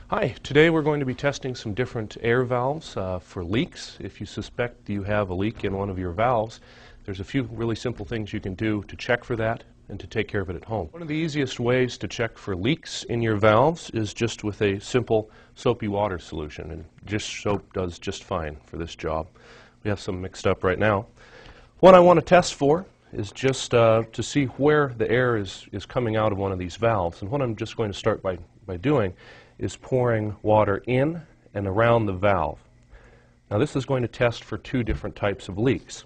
Hi, today we're going to be testing some different air valves for leaks. If you suspect you have a leak in one of your valves, there's a few really simple things you can do to check for that and to take care of it at home. One of the easiest ways to check for leaks in your valves is just with a simple soapy water solution, and dish soap does just fine for this job. We have some mixed up right now. What I want to test for is just to see where the air is coming out of one of these valves. And what I'm just going to start by doing is pouring water in and around the valve. Now this is going to test for two different types of leaks.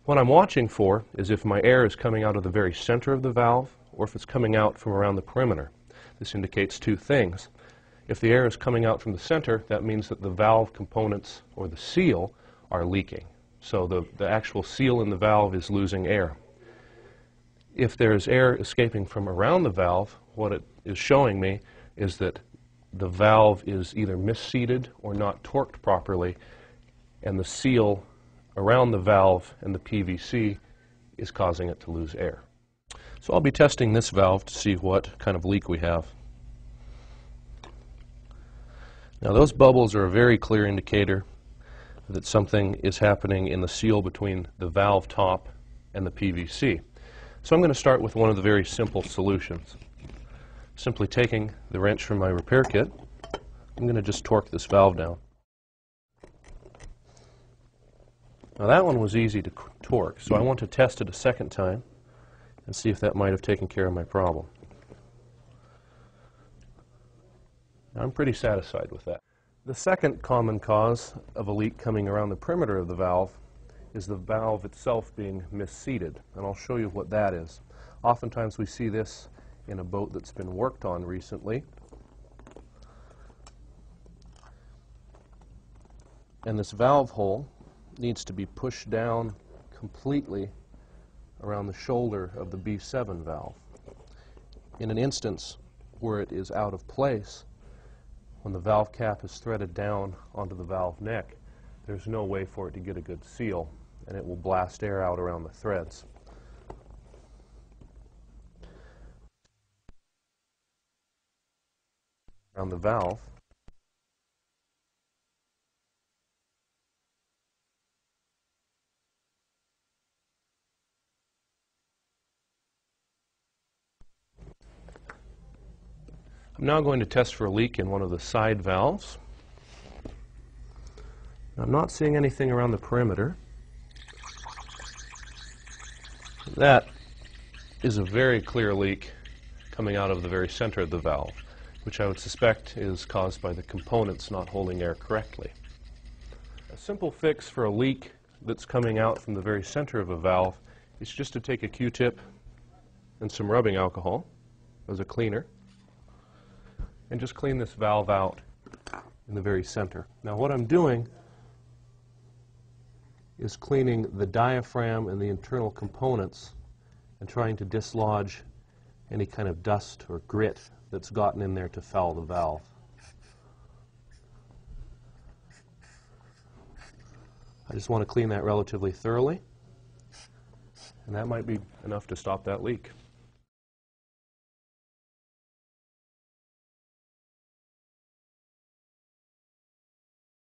What I'm watching for is if my air is coming out of the very center of the valve or if it's coming out from around the perimeter. This indicates two things. If the air is coming out from the center, that means that the valve components or the seal are leaking. So the actual seal in the valve is losing air. If there's air escaping from around the valve, what it is showing me is that the valve is either misseated or not torqued properly, and the seal around the valve and the PVC is causing it to lose air. So I'll be testing this valve to see what kind of leak we have. Now those bubbles are a very clear indicator that something is happening in the seal between the valve top and the PVC. So I'm going to start with one of the very simple solutions. Simply taking the wrench from my repair kit, I'm going to just torque this valve down. Now that one was easy to torque, so I want to test it a second time and see if that might have taken care of my problem. Now, I'm pretty satisfied with that. The second common cause of a leak coming around the perimeter of the valve is the valve itself being misseated, and I'll show you what that is. Oftentimes we see this in a boat that's been worked on recently, and this valve hole needs to be pushed down completely around the shoulder of the B7 valve. In an instance where it is out of place, when the valve cap is threaded down onto the valve neck, there's no way for it to get a good seal, and it will blast air out around the threads. Around the valve, I'm now going to test for a leak in one of the side valves. I'm not seeing anything around the perimeter. That is a very clear leak coming out of the very center of the valve, which I would suspect is caused by the components not holding air correctly. A simple fix for a leak that's coming out from the very center of a valve is just to take a Q-tip and some rubbing alcohol as a cleaner and just clean this valve out in the very center. Now what I'm doing is cleaning the diaphragm and the internal components and trying to dislodge any kind of dust or grit that's gotten in there to foul the valve. I just want to clean that relatively thoroughly, and that might be enough to stop that leak.